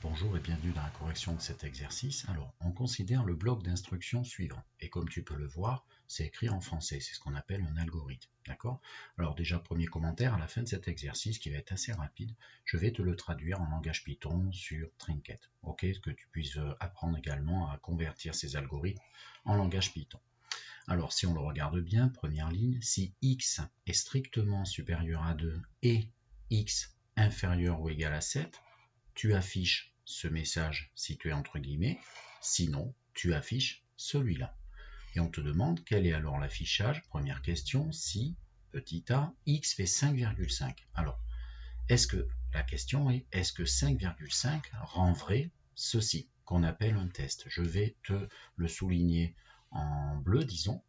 Bonjour et bienvenue dans la correction de cet exercice. Alors, on considère le bloc d'instructions suivant. Et comme tu peux le voir, c'est écrit en français. C'est ce qu'on appelle un algorithme. D'accord? Alors déjà, premier commentaire, à la fin de cet exercice, qui va être assez rapide, je vais te le traduire en langage Python sur Trinket. Ok? Que tu puisses apprendre également à convertir ces algorithmes en langage Python. Alors, si on le regarde bien, première ligne, si x est strictement supérieur à 2 et x inférieur ou égal à 7, tu affiches ce message situé entre guillemets, sinon tu affiches celui-là. Et on te demande quel est alors l'affichage. Première question, si petit a, x fait 5,5. Alors, la question est, est-ce que 5,5 rend vrai ceci, qu'on appelle un test? Je vais te le souligner en bleu, disons,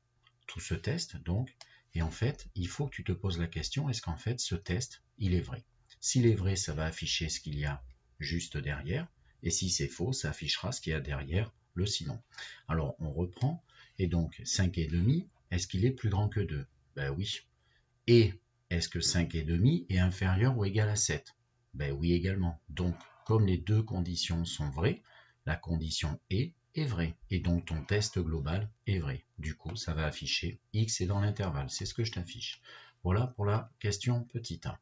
tout ce test, donc, et en fait, il faut que tu te poses la question, est-ce qu'en fait, ce test, il est vrai? S'il est vrai, ça va afficher ce qu'il y a juste derrière, et si c'est faux, ça affichera ce qu'il y a derrière le sinon. Alors, on reprend, et donc 5,5, est-ce qu'il est plus grand que 2? Ben oui. Et est-ce que 5,5 est inférieur ou égal à 7? Ben oui également. Donc, comme les deux conditions sont vraies, la condition est vraie, et donc ton test global est vrai. Du coup, ça va afficher x est dans l'intervalle, c'est ce que je t'affiche. Voilà pour la question petit a.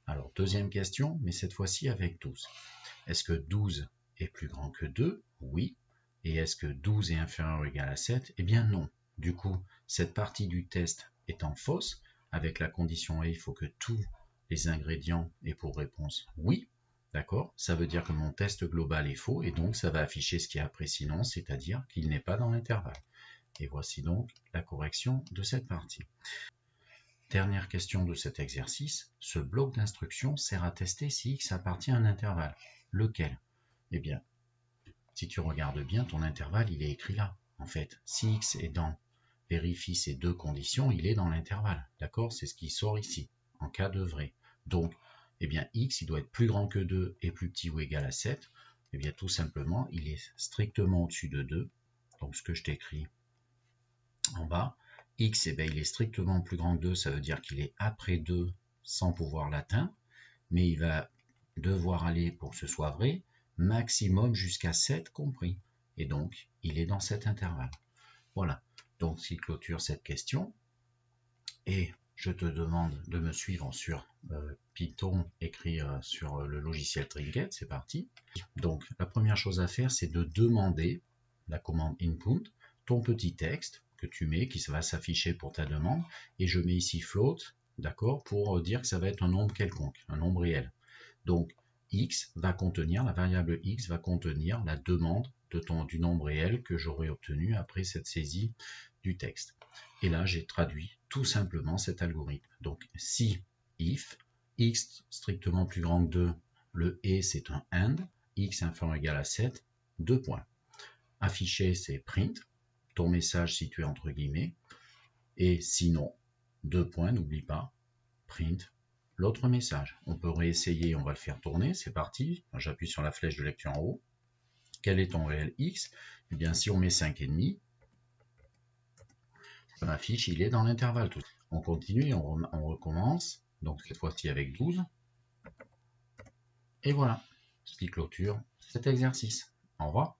Alors, deuxième question, mais cette fois-ci avec 12. Est-ce que 12 est plus grand que 2? Oui. Et est-ce que 12 est inférieur ou égal à 7? Eh bien non. Du coup, cette partie du test étant fausse, avec la condition A, il faut que tous les ingrédients aient pour réponse oui. D'accord? Ça veut dire que mon test global est faux, et donc ça va afficher ce qu'il y a après sinon, c'est-à-dire qu'il n'est pas dans l'intervalle. Et voici donc la correction de cette partie. Dernière question de cet exercice, ce bloc d'instructions sert à tester si x appartient à un intervalle. Lequel? Eh bien, si tu regardes bien, ton intervalle, il est écrit là. En fait, si x est dans, vérifie ces deux conditions, il est dans l'intervalle. D'accord? C'est ce qui sort ici, en cas de vrai. Donc, eh bien, x, il doit être plus grand que 2 et plus petit ou égal à 7. Eh bien, tout simplement, il est strictement au-dessus de 2. Donc, ce que je t'écris en bas, x, eh bien, il est strictement plus grand que 2, ça veut dire qu'il est après 2 sans pouvoir l'atteindre, mais il va devoir aller, pour que ce soit vrai, maximum jusqu'à 7 compris. Et donc, il est dans cet intervalle. Voilà. Donc, si clôture cette question, et je te demande de me suivre sur Python écrit sur le logiciel Trinket, c'est parti. Donc, la première chose à faire, c'est de demander la commande input, ton petit texte que tu mets, qui va s'afficher pour ta demande, et je mets ici float, d'accord, pour dire que ça va être un nombre quelconque, un nombre réel. Donc, x va contenir, la variable x va contenir la demande du nombre réel que j'aurai obtenu après cette saisie du texte. Et là, j'ai traduit tout simplement cet algorithme. Donc, si if x strictement plus grand que 2, le et c'est un AND, x inférieur ou égal à 7, 2 points. Afficher, c'est print, ton message situé entre guillemets, et sinon, 2 points, n'oublie pas, print, l'autre message. On peut réessayer, on va le faire tourner, c'est parti. J'appuie sur la flèche de lecture en haut. Quel est ton réel x? Eh bien, si on met 5,5, ça m'affiche, il est dans l'intervalle. On continue, on recommence. Donc, cette fois-ci avec 12. Et voilà, ce qui clôture cet exercice. Au revoir.